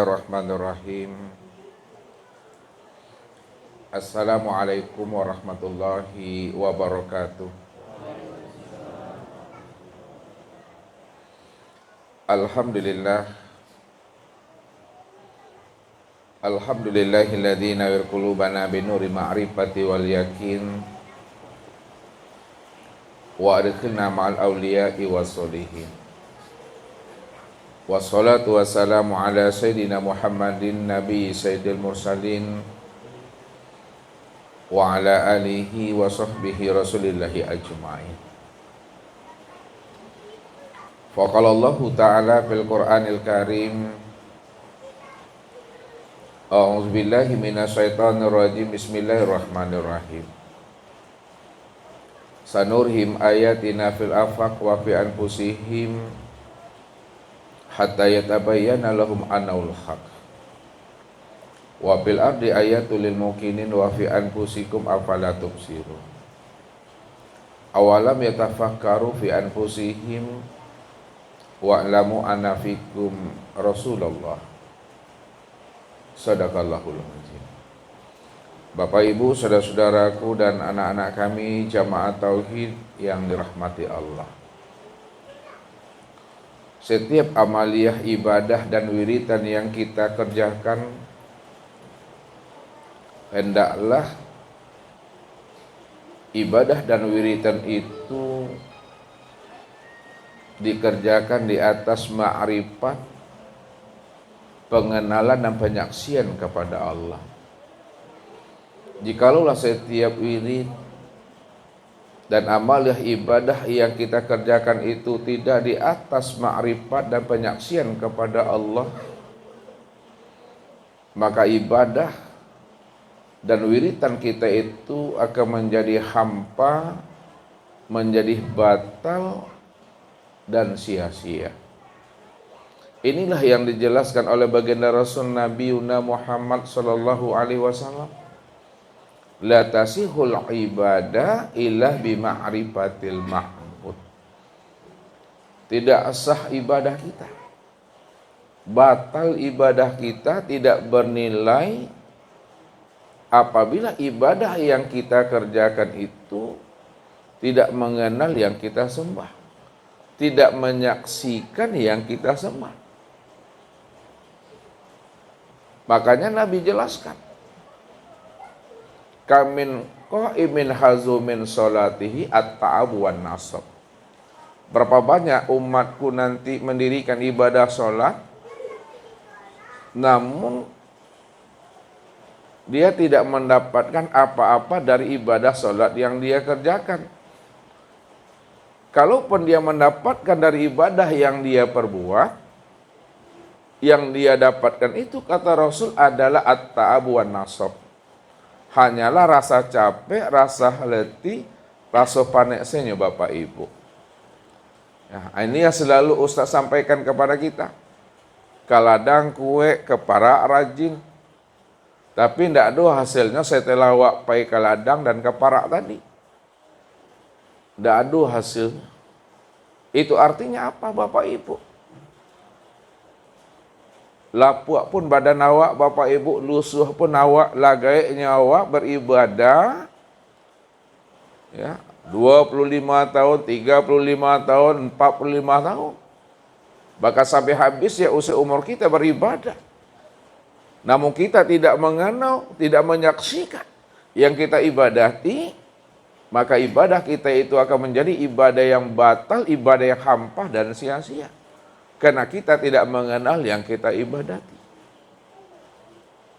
Bismillahirrahmanirrahim. Assalamualaikum warahmatullahi wabarakatuh. Alhamdulillah. Alhamdulillahilladzi nawwir qulubana binuri ma'rifati wal yakin wa adkhilna ma'al awliya'i wassolihin. Wassalatu wassalamu ala sayyidina Muhammadin nabi sayyidil mursalin wa ala alihi wa sahbihi rasulillahi ajma'in. Faqala Allah ta'ala fil Qur'anil Karim, A'udzu billahi minasyaitonir rajim. Bismillahirrahmanirrahim. Sanurhim ayatina fil afaq wa fi anfusihim hatta yatabayyana lahum annahu al-haq. Wa fil ardi ayatul lil muqinin wa fi anfusikum afala tubsirun. Awalam yatafakkaru fi anfusihim wa'lamu anna fikum Rasulullah. Sadaqallahul azim. Bapak Ibu, saudara-saudaraku dan anak-anak kami jamaah tauhid yang dirahmati Allah. Setiap amaliyah ibadah dan wiridan yang kita kerjakan, hendaklah ibadah dan wiridan itu dikerjakan di atas ma'rifat, pengenalan dan penyaksian kepada Allah. Jikalau setiap wirid dan amaliyah ibadah yang kita kerjakan itu tidak di atas ma'rifat dan penyaksian kepada Allah, maka ibadah dan wiridan kita itu akan menjadi hampa, menjadi batal dan sia-sia. Inilah yang dijelaskan oleh baginda Rasul Nabi Muhammad sallallahu alaihi wasallam. La tasihul ibadah illa bima'rifatil ma'bud. Tidak sah ibadah kita, batal ibadah kita, tidak bernilai apabila ibadah yang kita kerjakan itu tidak mengenal yang kita sembah, tidak menyaksikan yang kita sembah. Makanya Nabi jelaskan, kamin qa'imin hazumin sholatihi at-ta'ab wan nasab. Berapa banyak umatku nanti mendirikan ibadah sholat, namun dia tidak mendapatkan apa-apa dari ibadah sholat yang dia kerjakan. Kalaupun dia mendapatkan dari ibadah yang dia perbuat, yang dia dapatkan itu kata Rasul adalah at-ta'ab wan nasab. Hanyalah rasa capek, rasa letih, rasa panasnya Bapak Ibu. Ya, ini yang selalu Ustaz sampaikan kepada kita. Kaladang kue keparak rajin, tapi tidak ada hasilnya setelah wapai kaladang dan keparak tadi. Tidak ada hasilnya. Itu artinya apa Bapak Ibu? Lapuak pun badan awak Bapak Ibu, lusuh pun awak, lagaiknya awak beribadah, ya, 25 tahun, 35 tahun, 45 tahun. Bahkan sampai habis ya usia umur kita beribadah. Namun kita tidak mengenal, tidak menyaksikan yang kita ibadati, maka ibadah kita itu akan menjadi ibadah yang batal, ibadah yang hampa dan sia-sia. Karena kita tidak mengenal yang kita ibadati.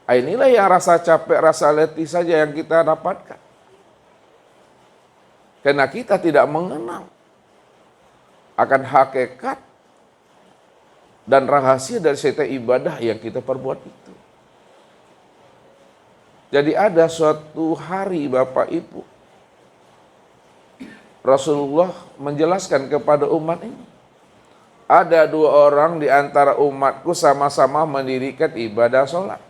Inilah yang rasa capek, rasa letih saja yang kita dapatkan. Karena kita tidak mengenal akan hakikat dan rahasia dari setiap ibadah yang kita perbuat itu. Jadi ada suatu hari Bapak Ibu, Rasulullah menjelaskan kepada umat ini, ada dua orang di antara umatku sama-sama mendirikan ibadah sholat.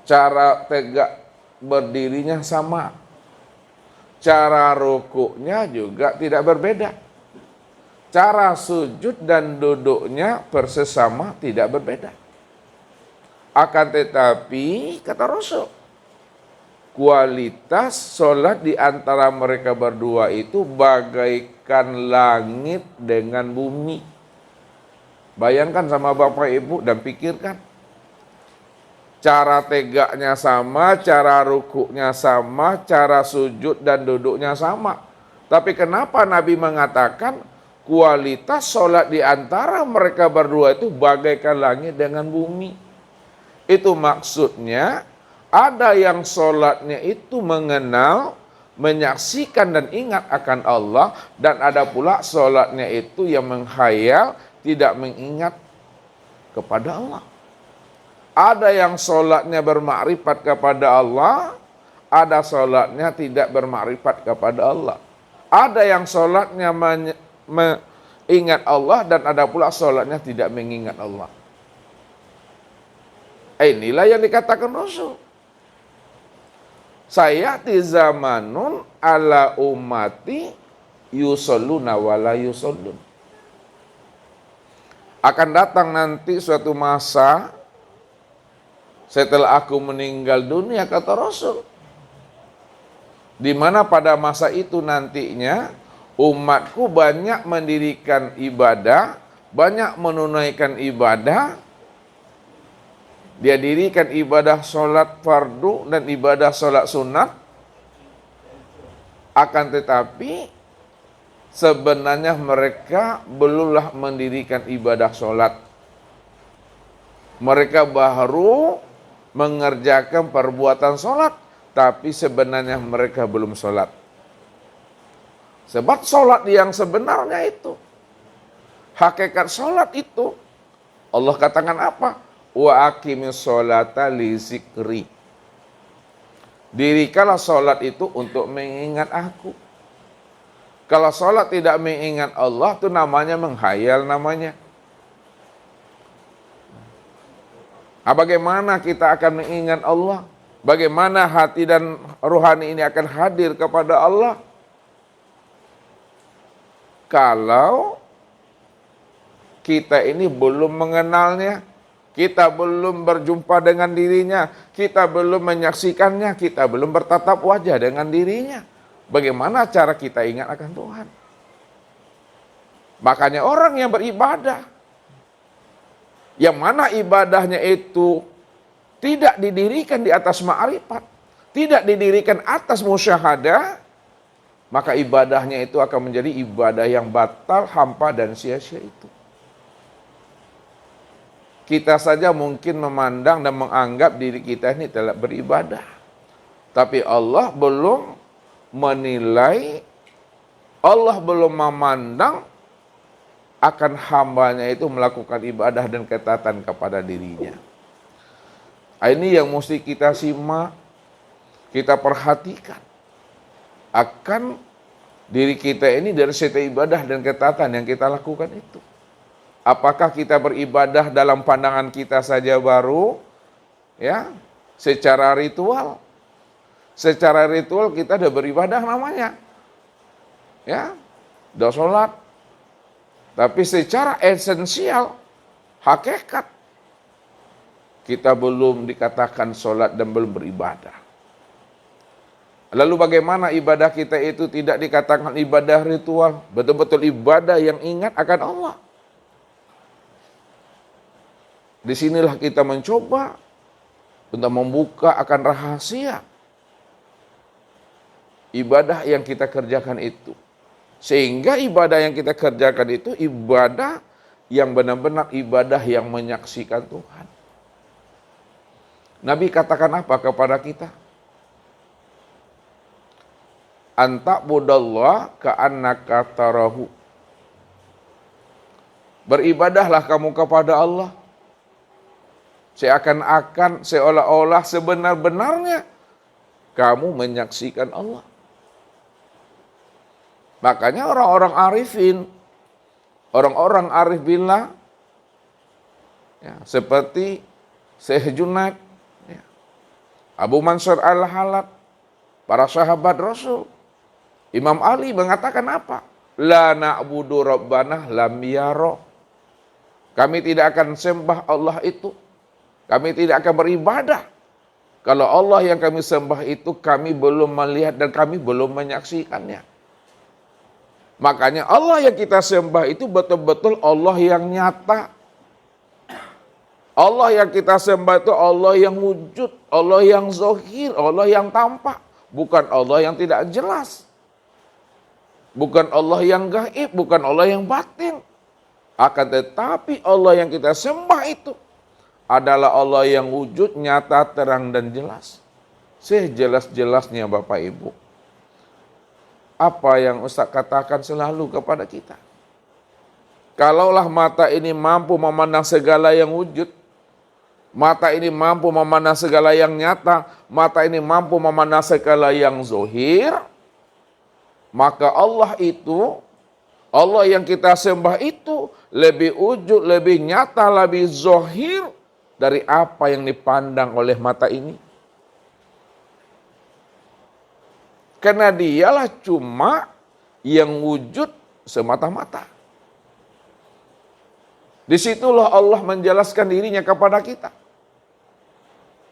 Cara tegak berdirinya sama. Cara rukuknya juga tidak berbeda. cara sujud dan duduknya persis sama, tidak berbeda. Akan tetapi, kata Rasul, kualitas sholat di antara mereka berdua itu bagaikan langit dengan bumi. Bayangkan sama Bapak Ibu dan pikirkan. Cara tegaknya sama, cara rukuknya sama, cara sujud dan duduknya sama. Tapi kenapa Nabi mengatakan kualitas sholat di antara mereka berdua itu bagaikan langit dengan bumi? Itu maksudnya ada yang sholatnya itu mengenal, menyaksikan dan ingat akan Allah. Dan ada pula sholatnya itu yang menghayal, tidak mengingat kepada Allah. Ada yang sholatnya bermakrifat kepada Allah, ada sholatnya tidak bermakrifat kepada Allah. Ada yang sholatnya mengingat Allah dan ada pula sholatnya tidak mengingat Allah. Inilah yang dikatakan Rasul. Sayati zamanun ala ummati yusalluna wala yusallun. Akan datang nanti suatu masa setelah aku meninggal dunia, kata Rasul, di mana pada masa itu nantinya umatku banyak mendirikan ibadah, banyak menunaikan ibadah. Dia dirikan ibadah sholat fardu dan ibadah sholat sunat. Akan tetapi sebenarnya mereka belumlah mendirikan ibadah sholat. Mereka baru mengerjakan perbuatan sholat, tapi sebenarnya mereka belum sholat. Sebab sholat yang sebenarnya itu, hakikat sholat itu, Allah katakan apa? Wa aqimis sholata li zikri. Dirikanlah sholat itu untuk mengingat aku. Kalau sholat tidak mengingat Allah, itu namanya menghayal namanya. Bagaimana kita akan mengingat Allah? Bagaimana hati dan rohani ini akan hadir kepada Allah? Kalau kita ini belum mengenalnya, kita belum berjumpa dengan dirinya, kita belum menyaksikannya, kita belum bertatap wajah dengan dirinya. Bagaimana cara kita ingat akan Tuhan? Makanya orang yang beribadah, yang mana ibadahnya itu tidak didirikan di atas ma'rifat, tidak didirikan atas musyahadah, maka ibadahnya itu akan menjadi ibadah yang batal, hampa dan sia-sia itu. Kita saja mungkin memandang dan menganggap diri kita ini telah beribadah. Tapi Allah belum menilai, Allah belum memandang akan hambanya itu melakukan ibadah dan ketaatan kepada dirinya. Ini yang mesti kita simak, kita perhatikan. Akan diri kita ini dari setiap ibadah dan ketaatan yang kita lakukan itu. Apakah kita beribadah dalam pandangan kita saja baru, ya, secara ritual. Secara ritual kita udah beribadah namanya. Ya, udah sholat. Tapi secara esensial, hakikat, kita belum dikatakan sholat dan belum beribadah. Lalu bagaimana ibadah kita itu tidak dikatakan ibadah ritual, betul-betul ibadah yang ingat akan Allah. Disinilah kita mencoba untuk membuka akan rahasia ibadah yang kita kerjakan itu. Sehingga ibadah yang kita kerjakan itu ibadah yang benar-benar ibadah yang menyaksikan Tuhan. Nabi katakan apa kepada kita? Anta'budallah ka'annaka tarahu. Beribadahlah kamu kepada Allah seakan-akan, seolah-olah sebenar-benarnya kamu menyaksikan Allah. Makanya orang-orang arifin, orang-orang arif billah, ya, seperti Syekh Junaid, ya, Abu Mansur Al-Halab, para sahabat Rasul, Imam Ali mengatakan apa? La na'budu rabbana lam yara. Kami tidak akan sembah Allah itu. Kami tidak akan beribadah. Kalau Allah yang kami sembah itu kami belum melihat dan kami belum menyaksikannya. Makanya Allah yang kita sembah itu betul-betul Allah yang nyata. Allah yang kita sembah itu Allah yang wujud, Allah yang zahir, Allah yang tampak. Bukan Allah yang tidak jelas. Bukan Allah yang gaib, bukan Allah yang batin. Akan tetapi Allah yang kita sembah itu adalah Allah yang wujud, nyata, terang, dan jelas. Sejelas-jelasnya Bapak Ibu. Apa yang Ustaz katakan selalu kepada kita. Kalaulah mata ini mampu memandang segala yang wujud, mata ini mampu memandang segala yang nyata, mata ini mampu memandang segala yang zahir, maka Allah itu, Allah yang kita sembah itu lebih wujud, lebih nyata, lebih zahir dari apa yang dipandang oleh mata ini. Karena dialah cuma yang wujud semata-mata. Disitulah Allah menjelaskan dirinya kepada kita.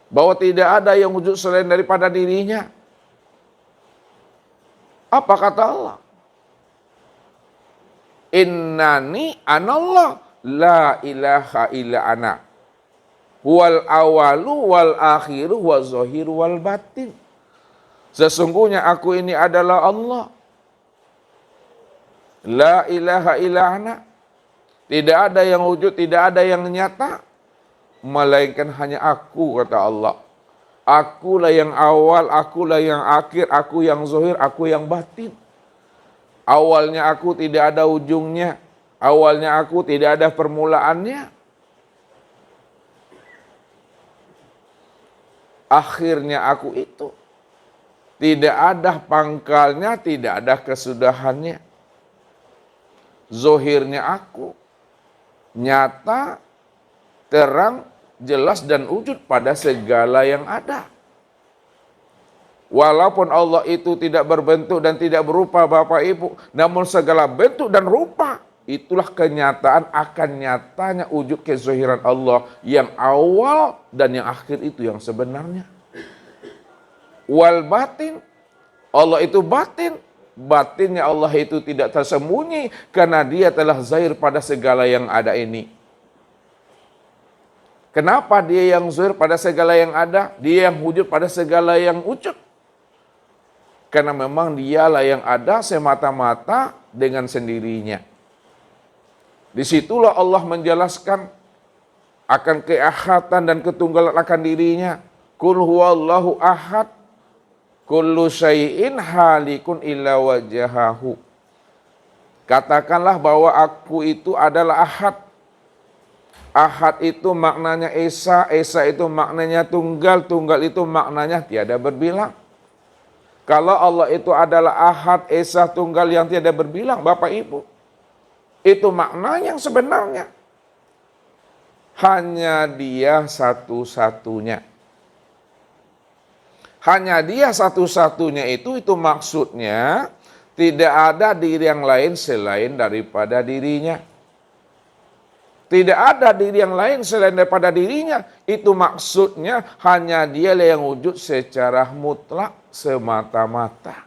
Bahwa tidak ada yang wujud selain daripada dirinya. Apa kata Allah? Innani anallah la ilaha illa ana. Wal awalu wal akhiru wal zahiru wal batin. Sesungguhnya aku ini adalah Allah. La ilaha illa ana. Tidak ada yang wujud, tidak ada yang nyata. Melainkan hanya aku, kata Allah. Akulah yang awal, akulah yang akhir, aku yang zahir, aku yang batin. Awalnya aku tidak ada ujungnya. Awalnya aku tidak ada permulaannya. Akhirnya aku itu. Tidak ada pangkalnya, tidak ada kesudahannya. Zahirnya aku. Nyata, terang, jelas dan wujud pada segala yang ada. Walaupun Allah itu tidak berbentuk dan tidak berupa Bapak Ibu, namun segala bentuk dan rupa, itulah kenyataan akan nyatanya wujud kezahiran Allah yang awal dan yang akhir itu yang sebenarnya. Wal batin, Allah itu batin. Batinnya Allah itu tidak tersembunyi karena dia telah zahir pada segala yang ada ini. Kenapa dia yang zahir pada segala yang ada? Dia yang wujud pada segala yang wujud. Karena memang dialah yang ada semata-mata dengan sendirinya. Disitulah Allah menjelaskan akan keahatan dan ketunggalan akan dirinya. Qul huwallahu ahad. Kullu syai'in halikun illa wajahahu. Katakanlah bahwa aku itu adalah ahad. Ahad itu maknanya esa, esa itu maknanya tunggal, tunggal itu maknanya tiada berbilang. Kalau Allah itu adalah ahad, esa, tunggal yang tiada berbilang, Bapak Ibu, itu makna yang sebenarnya. Hanya dia satu-satunya. Hanya dia satu-satunya itu maksudnya tidak ada diri yang lain selain daripada dirinya. Tidak ada diri yang lain selain daripada dirinya. Itu maksudnya hanya dia yang wujud secara mutlak semata-mata.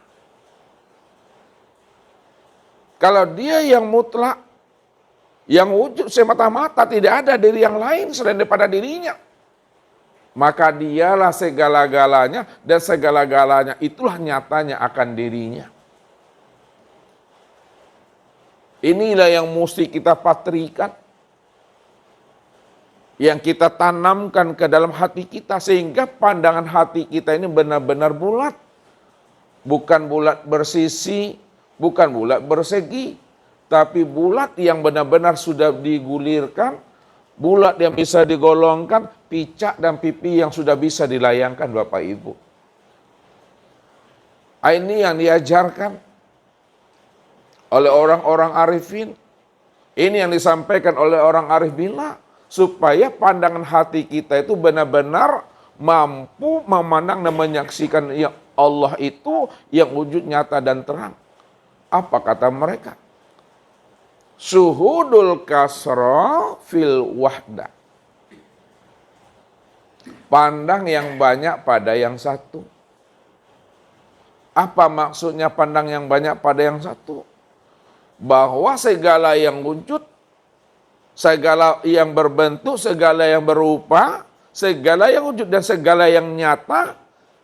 Kalau dia yang mutlak, yang wujud semata-mata, tidak ada diri yang lain selain daripada dirinya. Maka dialah segala-galanya dan segala-galanya itulah nyatanya akan dirinya. Inilah yang mesti kita patrikan. Yang kita tanamkan ke dalam hati kita sehingga pandangan hati kita ini benar-benar bulat. Bukan bulat bersisi, bukan bulat bersegi. Tapi bulat yang benar-benar sudah digulirkan, bulat yang bisa digolongkan, picak dan pipi yang sudah bisa dilayangkan Bapak Ibu. Ini yang diajarkan oleh orang-orang arifin. Ini yang disampaikan oleh orang arif billah. Supaya pandangan hati kita itu benar-benar mampu memandang dan menyaksikan yang Allah itu yang wujud nyata dan terang. Apa kata mereka? Syuhudul kasra fil wahda. Pandang yang banyak pada yang satu. Apa maksudnya pandang yang banyak pada yang satu? Bahwa segala yang wujud, segala yang berbentuk, segala yang berupa, segala yang wujud dan segala yang nyata,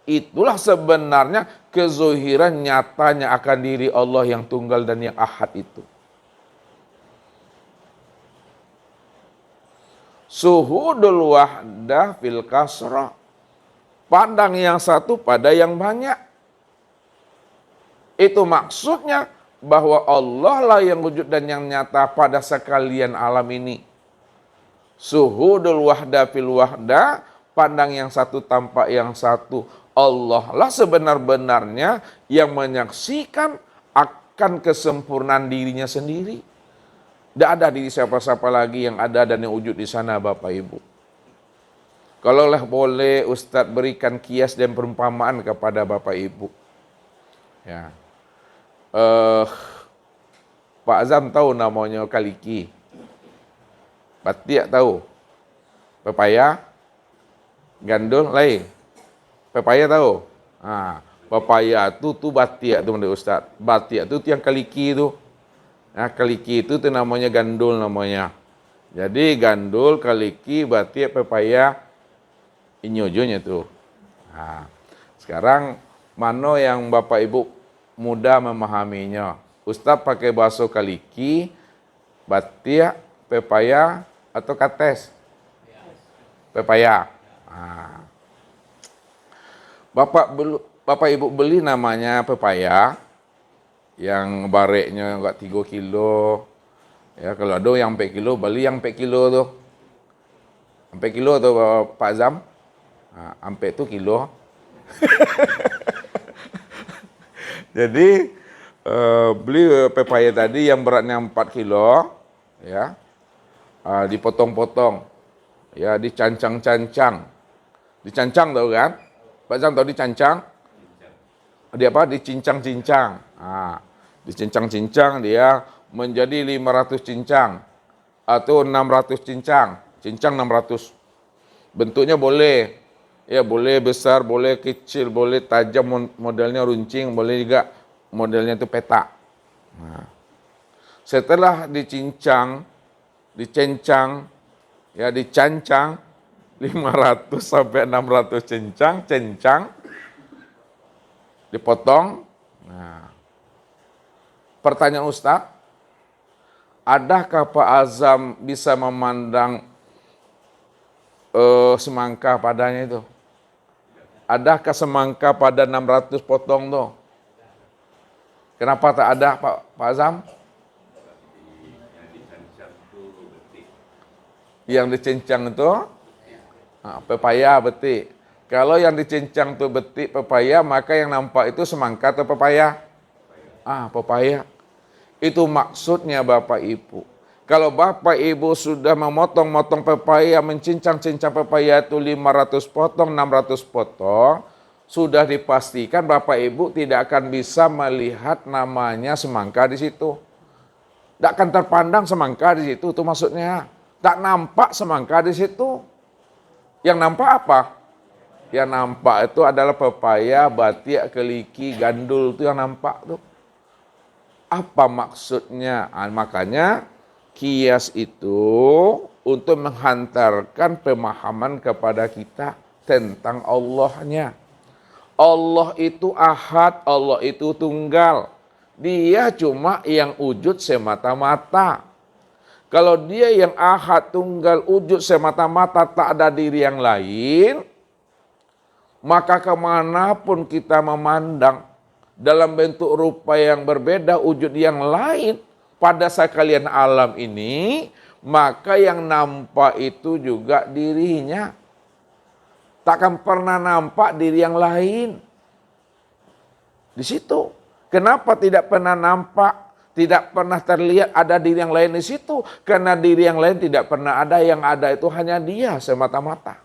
itulah sebenarnya kezuhiran nyatanya akan diri Allah yang tunggal dan yang ahad itu. Syuhudul wahdah fil kasrah. Pandang yang satu pada yang banyak. Itu maksudnya bahwa Allah lah yang wujud dan yang nyata pada sekalian alam ini. Syuhudul wahdah fil wahdah. Pandang yang satu tampak yang satu. Allah lah sebenar-benarnya yang menyaksikan akan kesempurnaan dirinya sendiri. Tidak ada diri siapa-siapa lagi yang ada dan yang wujud di sana, Bapak Ibu. Kalaulah boleh Ustadz berikan kias dan perumpamaan kepada Bapak Ibu. Ya. Pak Azam tahu namanya kaliki. Batiak tahu. Pepaya. Gandul lain. Pepaya tahu. Pepaya tu batiak tu menurut Ustadz. Batiak tu yang kaliki tu. Nah, kaliki itu namanya gandul namanya. Jadi gandul, kaliki, batiak, pepaya, inyojonya tuh. Nah, sekarang mana yang Bapak Ibu mudah memahaminya? Ustaz pakai bahasa kaliki, batiak, pepaya, atau kates? Pepaya. Nah. Bapak Ibu beli namanya pepaya. Yang bareknya enggak 3 kilo. Ya, kalau ada yang 4 kilo, beli yang 4 kilo tuh. 4 kilo tuh Pak Azam. Sampai itu kilo. Jadi beli pepaya tadi yang beratnya 4 kilo, ya. Dipotong-potong. Ya, dicancang-cancang. Dicancang tahu kan? Pak Azam tahu dicancang? Dia apa? Dicincang-cincang. Dicincang-cincang dia menjadi 500 cincang atau 600 cincang. Cincang 600. Bentuknya boleh. Ya, boleh besar, boleh kecil, boleh tajam, modelnya runcing, boleh juga modelnya itu petak. Nah, setelah dicincang, dicencang, ya dicancang 500 sampai 600 cencang, dipotong. Nah, pertanyaan Ustaz, adakah Pak Azam bisa memandang semangka padanya itu? Adakah semangka pada 600 potong tuh? Kenapa tak ada Pak Azam? Yang dicincang itu pepaya, betik. Kalau yang dicincang itu betik pepaya, maka yang nampak itu semangka atau pepaya? Pepaya. Itu maksudnya Bapak Ibu. Kalau Bapak Ibu sudah memotong-motong pepaya, mencincang-cincang pepaya itu 500 potong, 600 potong, sudah dipastikan Bapak Ibu tidak akan bisa melihat namanya semangka di situ. Tidak akan terpandang semangka di situ, itu maksudnya. Tak nampak semangka di situ. Yang nampak apa? Yang nampak itu adalah pepaya, batiak, keliki, gandul, itu yang nampak tuh. Apa maksudnya? Makanya kias itu untuk menghantarkan pemahaman kepada kita tentang Allahnya. Allah itu ahad, Allah itu tunggal. Dia cuma yang wujud semata-mata. Kalau dia yang ahad, tunggal, wujud semata-mata, tak ada diri yang lain, maka kemanapun kita memandang, dalam bentuk rupa yang berbeda, wujud yang lain pada sekalian alam ini, maka yang nampak itu juga dirinya. Takkan pernah nampak diri yang lain. Di situ. Kenapa tidak pernah nampak, tidak pernah terlihat ada diri yang lain di situ? Karena diri yang lain tidak pernah ada, yang ada itu hanya dia semata-mata.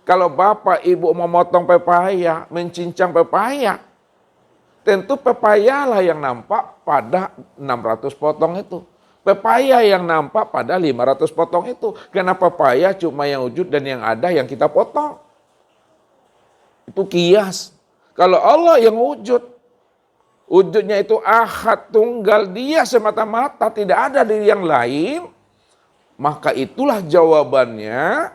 Kalau Bapak Ibu memotong pepaya, mencincang pepaya, tentu pepayalah yang nampak pada 600 potong itu. Pepaya yang nampak pada 500 potong itu. Karena pepaya cuma yang wujud dan yang ada yang kita potong. Itu kias. Kalau Allah yang wujud, wujudnya itu ahad, tunggal, dia semata-mata, tidak ada diri yang lain, maka itulah jawabannya,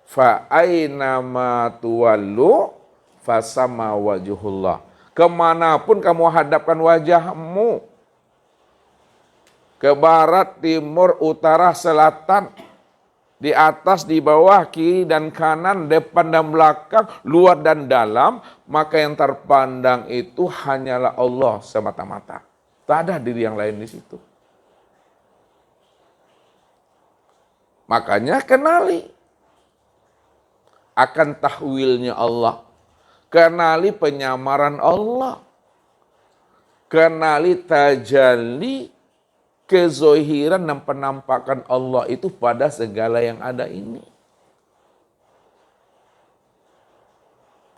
fa aina ma tuwallu fasama wajhullah. Kemanapun kamu hadapkan wajahmu, ke barat, timur, utara, selatan, di atas, di bawah, kiri dan kanan, depan dan belakang, luar dan dalam, maka yang terpandang itu hanyalah Allah semata-mata. Tak ada diri yang lain di situ. Makanya kenali akan tahwilnya Allah. Kenali penyamaran Allah. Kenali tajalli, kezohiran dan penampakan Allah itu pada segala yang ada ini.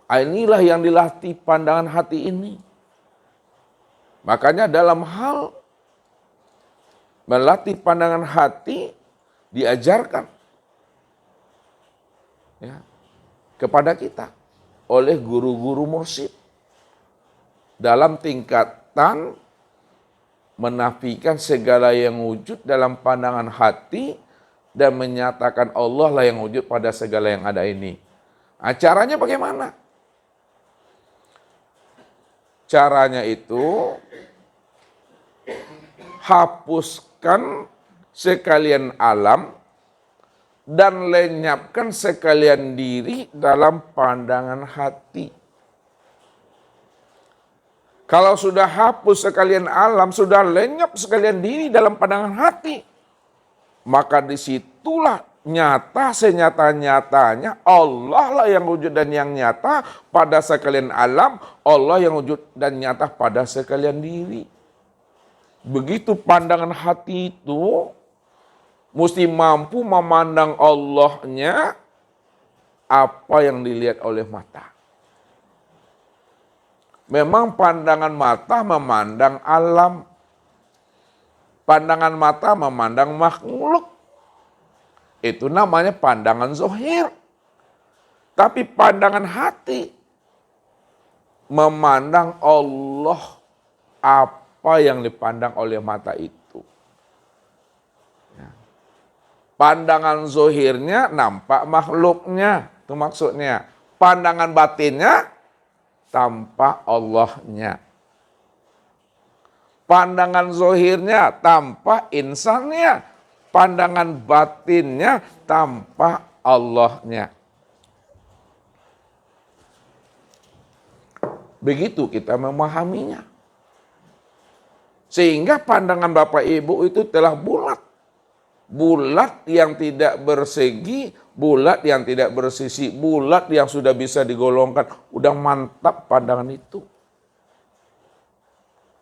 Inilah yang dilatih pandangan hati ini. Makanya dalam hal melatih pandangan hati diajarkan ya, kepada kita oleh guru-guru mursyid dalam tingkatan menafikan segala yang wujud dalam pandangan hati dan menyatakan Allah lah yang wujud pada segala yang ada ini. Nah, caranya bagaimana? Caranya itu hapuskan sekalian alam dan lenyapkan sekalian diri dalam pandangan hati. Kalau sudah hapus sekalian alam, sudah lenyap sekalian diri dalam pandangan hati, maka disitulah nyata senyata-nyatanya Allah lah yang wujud dan yang nyata pada sekalian alam, Allah yang wujud dan nyata pada sekalian diri. Begitu pandangan hati itu mesti mampu memandang Allahnya apa yang dilihat oleh mata. Memang pandangan mata memandang alam. Pandangan mata memandang makhluk. Itu namanya pandangan zahir. Tapi pandangan hati memandang Allah apa yang dipandang oleh mata itu. Pandangan zahirnya nampak makhluknya. Itu maksudnya. Pandangan batinnya tampak Allahnya. Pandangan zahirnya tampak insannya. Pandangan batinnya tampak Allahnya. Begitu kita memahaminya. Sehingga pandangan Bapak Ibu itu telah bulat. Bulat yang tidak bersegi, bulat yang tidak bersisi, bulat yang sudah bisa digolongkan. Udah mantap pandangan itu.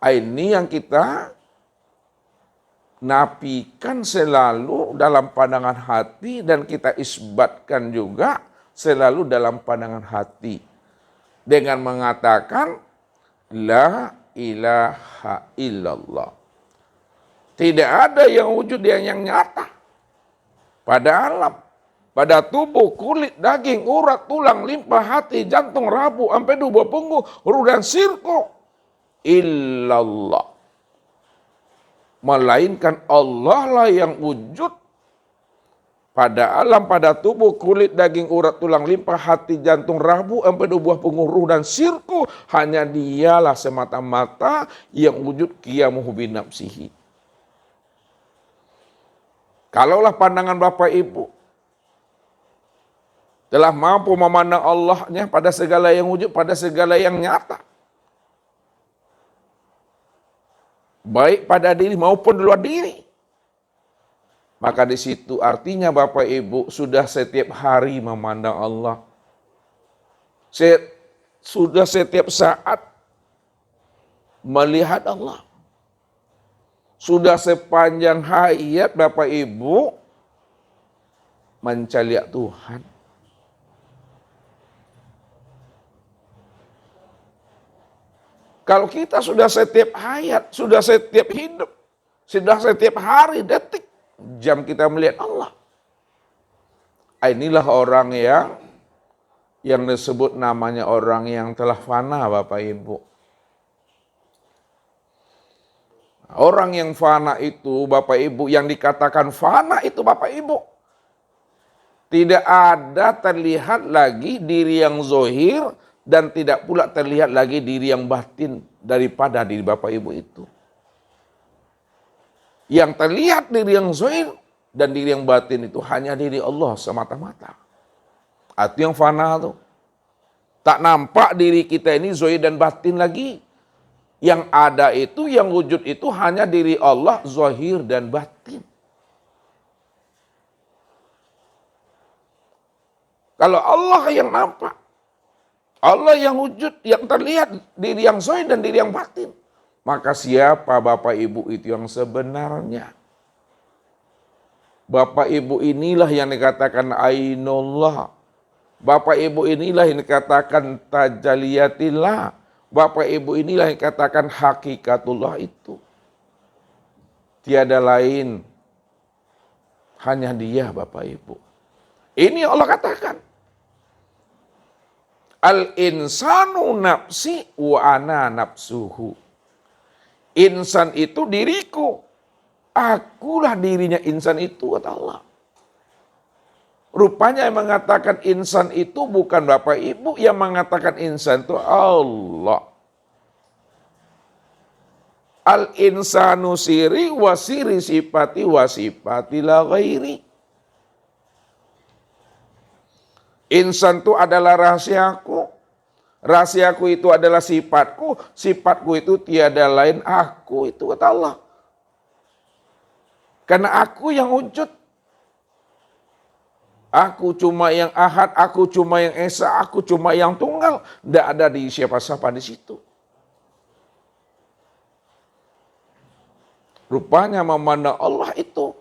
Ini yang kita nafikan selalu dalam pandangan hati dan kita isbatkan juga selalu dalam pandangan hati. Dengan mengatakan, La ilaha illallah. Tidak ada yang wujud yang nyata pada alam, pada tubuh, kulit, daging, urat, tulang, limpa, hati, jantung, rabu, empedu, buah punggung, ruh dan sirku. Illallah. Melainkan Allah lah yang wujud pada alam, pada tubuh, kulit, daging, urat, tulang, limpa, hati, jantung, rabu, empedu, buah punggung, ruh dan sirku. Hanya dialah semata-mata yang wujud qiyamuhu binafsihi. Kalaulah pandangan Bapak Ibu telah mampu memandang Allahnya pada segala yang wujud, pada segala yang nyata, baik pada diri maupun di luar diri, maka di situ artinya Bapak Ibu sudah setiap hari memandang Allah. Sudah setiap saat melihat Allah. Sudah sepanjang hayat Bapak Ibu mencari Tuhan. Kalau kita sudah setiap hayat, sudah setiap hidup, Sudah setiap hari, detik, jam kita melihat Allah. Inilah orang yang disebut namanya orang yang telah fana, Bapak Ibu. Orang yang fana itu, Bapak Ibu, yang dikatakan fana itu, Bapak Ibu, tidak ada terlihat lagi diri yang zohir dan tidak pula terlihat lagi diri yang batin daripada diri Bapak Ibu itu. Yang terlihat diri yang zohir dan diri yang batin itu hanya diri Allah semata-mata. Itu yang fana tuh. Tak nampak diri kita ini zohir dan batin lagi. Yang ada itu, yang wujud itu hanya diri Allah zohir dan batin. Kalau Allah yang nampak, Allah yang wujud, yang terlihat, diri yang zohir dan diri yang batin, maka siapa Bapak Ibu itu yang sebenarnya? Bapak Ibu inilah yang dikatakan ainullah. Bapak Ibu inilah yang dikatakan tajaliyatillah. Bapak Ibu inilah yang dikatakan hakikatullah itu. Tiada lain, hanya Dia Bapak Ibu. Ini Allah katakan. Al-insanu nafsi wa ana nafsuhu. Insan itu diriku. Akulah dirinya insan itu, kata Allah. Rupanya yang mengatakan insan itu bukan Bapak Ibu, yang mengatakan insan itu Allah. Al-insanu siri wa siri sifati wa sifati la ghairi. Insan itu adalah rahasiaku. Rahasiaku itu adalah sifatku. Sifatku itu tiada lain aku. Itu kata Allah. Karena aku yang wujud. Aku cuma yang ahad, aku cuma yang esa, aku cuma yang tunggal. Tidak ada di siapa-siapa di situ. Rupanya memandang Allah itu.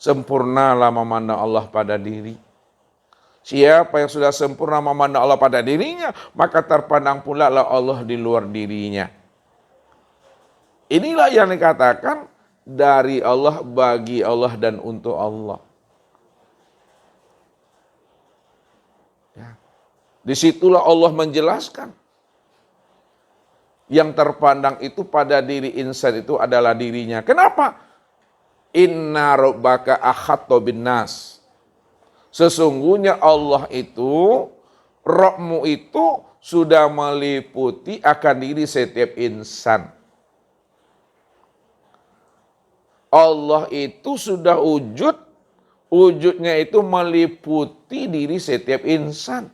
Sempurnalah memandang Allah pada diri. Siapa yang sudah sempurna memandang Allah pada dirinya, maka terpandang pula lah Allah di luar dirinya. Inilah yang dikatakan dari Allah, bagi Allah, dan untuk Allah. Ya. Disitulah Allah menjelaskan. Yang terpandang itu pada diri insan itu adalah dirinya. Kenapa? Inna rabbaka ahatta bin nas. Sesungguhnya Allah itu, Rabbmu itu sudah meliputi akan diri setiap insan. Allah itu sudah wujud, wujudnya itu meliputi diri setiap insan.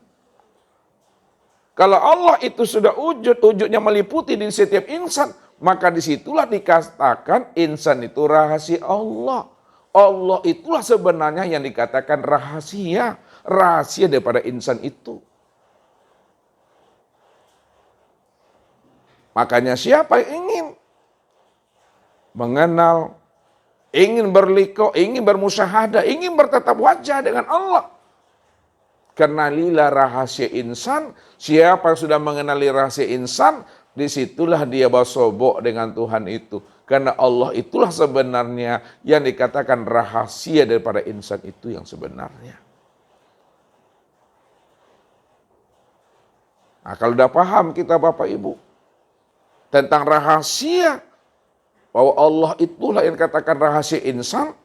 Kalau Allah itu sudah wujud, wujudnya meliputi diri setiap insan, maka disitulah dikatakan insan itu rahasia Allah. Allah itulah sebenarnya yang dikatakan rahasia. Rahasia daripada insan itu. Makanya siapa yang ingin mengenal, ingin berliqo, ingin bermusyahadah, ingin bertatap wajah dengan Allah, kenalilah rahasia insan. Siapa yang sudah mengenali rahasia insan, disitulah dia bersobok dengan Tuhan itu. Karena Allah itulah sebenarnya yang dikatakan rahasia daripada insan itu yang sebenarnya. Nah, kalau sudah paham kita Bapak Ibu tentang rahasia, bahwa Allah itulah yang dikatakan rahasia insan,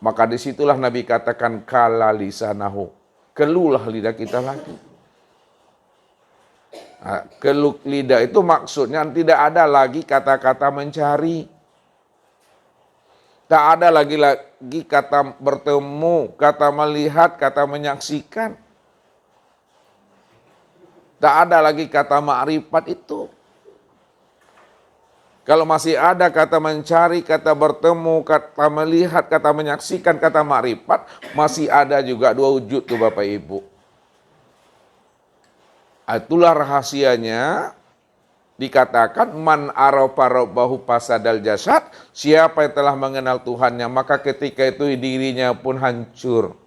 maka disitulah Nabi katakan kala lisanahu, keluhlah lidah kita lagi. Nah, keluk lidah itu maksudnya tidak ada lagi kata-kata mencari. Tak ada lagi kata bertemu, kata melihat, kata menyaksikan. Tak ada lagi kata ma'rifat itu. Kalau masih ada kata mencari, kata bertemu, kata melihat, kata menyaksikan, kata ma'rifat, masih ada juga dua wujud tuh Bapak Ibu. Itulah rahasianya dikatakan man arafa rabbahu fasadal jasad, siapa yang telah mengenal Tuhannya maka ketika itu dirinya pun hancur.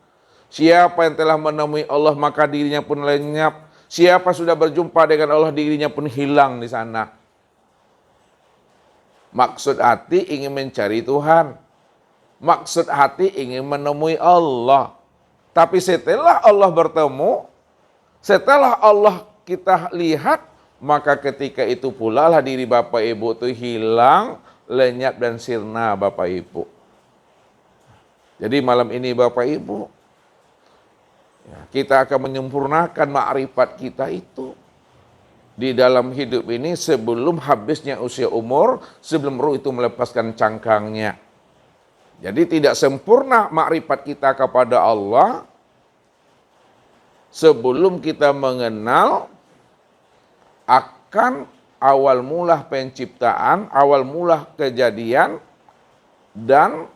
Siapa yang telah menemui Allah maka dirinya pun lenyap. Siapa sudah berjumpa dengan Allah dirinya pun hilang di sana. Maksud hati ingin mencari Tuhan. Maksud hati ingin menemui Allah. Tapi setelah Allah bertemu, setelah Allah kita lihat, maka ketika itu pula lah diri Bapak Ibu itu hilang, lenyap dan sirna Bapak Ibu. Jadi malam ini Bapak Ibu, kita akan menyempurnakan makrifat kita itu di dalam hidup ini sebelum habisnya usia umur, sebelum ruh itu melepaskan cangkangnya. Jadi tidak sempurna makrifat kita kepada Allah sebelum kita mengenal akan awal mula penciptaan, awal mula kejadian, dan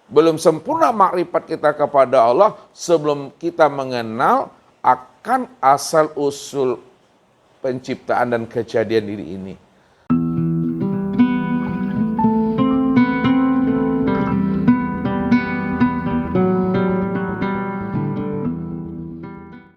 belum sempurna makrifat kita kepada Allah sebelum kita mengenal akan asal usul penciptaan dan kejadian diri ini.